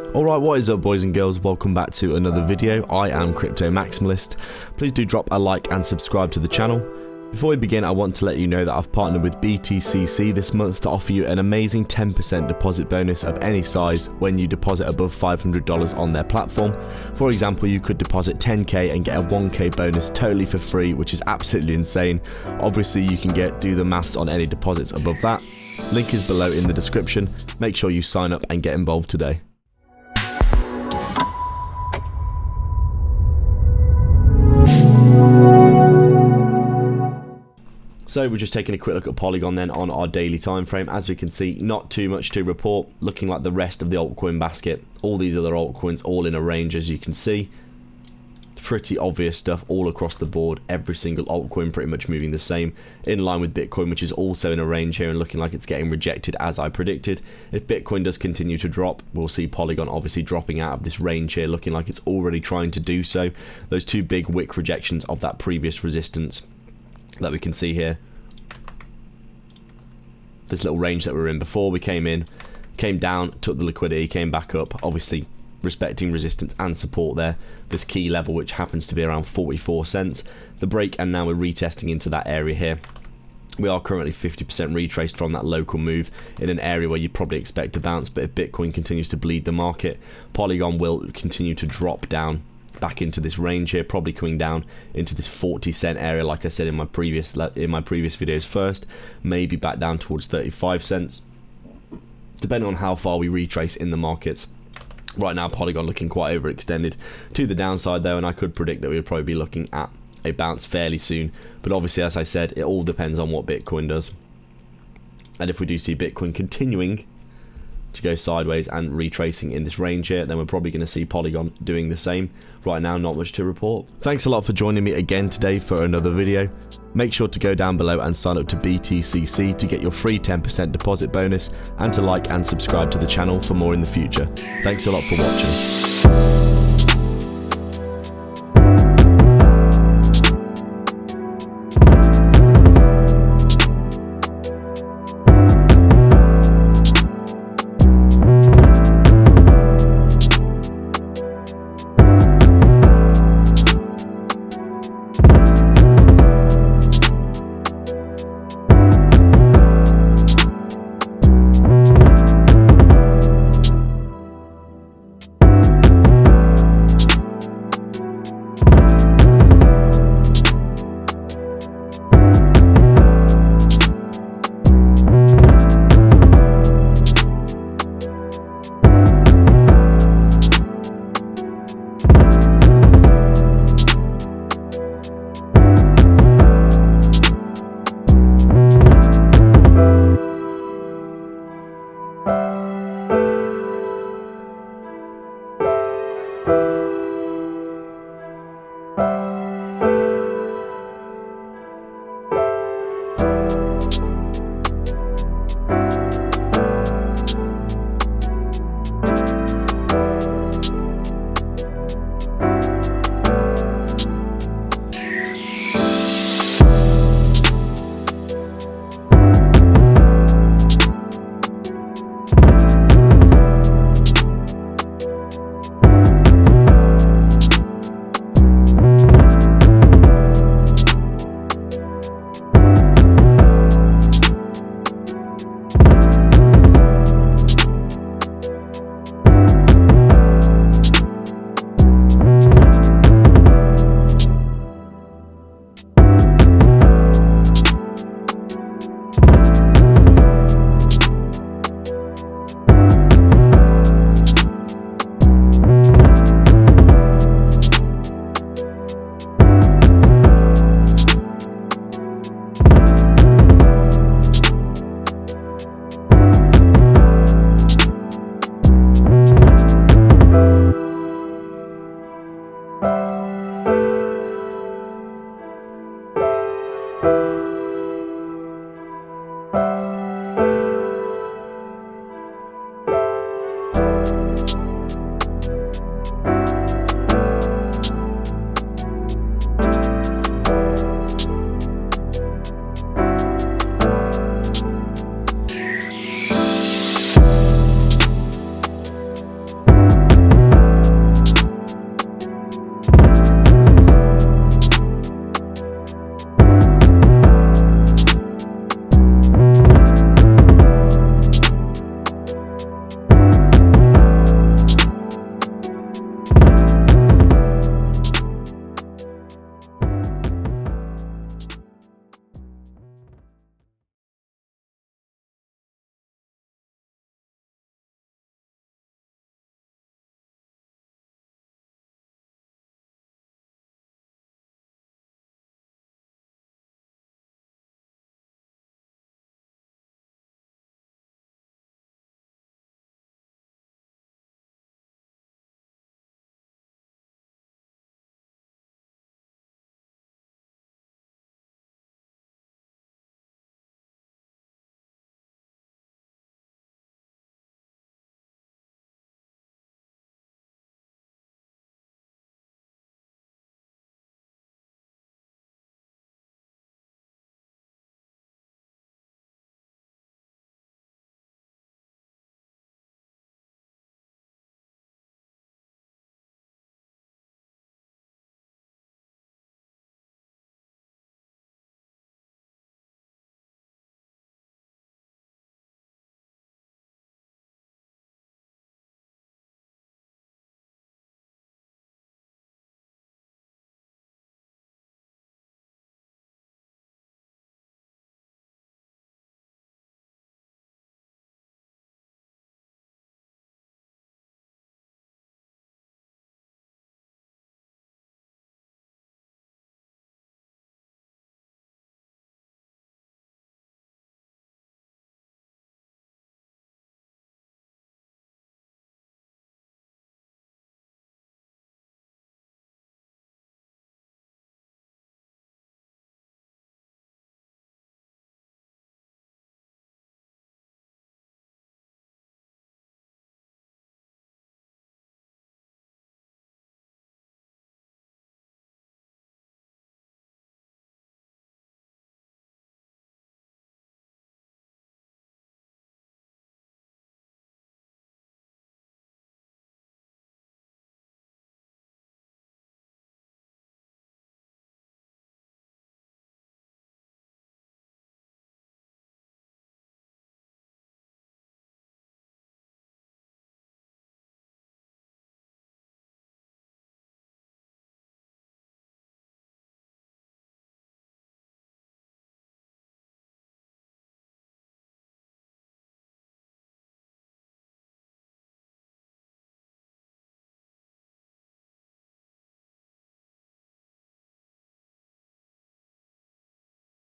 Alright, what is up boys and girls, welcome back to another video. I am Crypto Maximalist. Please do drop a like and subscribe to the channel. Before we begin, I want to let you know that I've partnered with BTCC this month to offer you an amazing 10% deposit bonus of any size when you deposit above $500 on their platform. For example, you could deposit 10k and get a 1k bonus totally for free, which is absolutely insane. Obviously you can do the maths on any deposits above that. Link is below in the description. Make sure you sign up and get involved today. So we're just taking a quick look at Polygon then on our daily time frame. As we can see, not too much to report, looking like the rest of the altcoin basket. All these other altcoins all in a range, as you can see. Pretty obvious stuff all across the board. Every single altcoin pretty much moving the same, in line with Bitcoin, which is also in a range here and looking like it's getting rejected as I predicted. If Bitcoin does continue to drop, we'll see Polygon obviously dropping out of this range here, looking like it's already trying to do so. Those two big wick rejections of that previous resistance that we can see here. This little range that we were in before, we came down, took the liquidity, came back up, obviously respecting resistance and support there. This key level, which happens to be around 44 cents. The break, and now we're retesting into that area here. We are currently 50% retraced from that local move in an area where you'd probably expect to bounce, but if Bitcoin continues to bleed the market, Polygon will continue to drop down back into this range here, probably coming down into this 40-cent area, like I said in my previous videos first, maybe back down towards 35 cents, depending on how far we retrace in the markets. Right now, Polygon looking quite overextended to the downside though, and I could predict that we would probably be looking at a bounce fairly soon. But obviously, as I said, it all depends on what Bitcoin does. And if we do see Bitcoin continuing to go sideways and retracing in this range here, then we're probably going to see Polygon doing the same. Right now, not much to report. Thanks a lot for joining me again today for another video. Make sure to go down below and sign up to BTCC to get your free 10% deposit bonus, and to like and subscribe to the channel for more in the future. Thanks a lot for watching.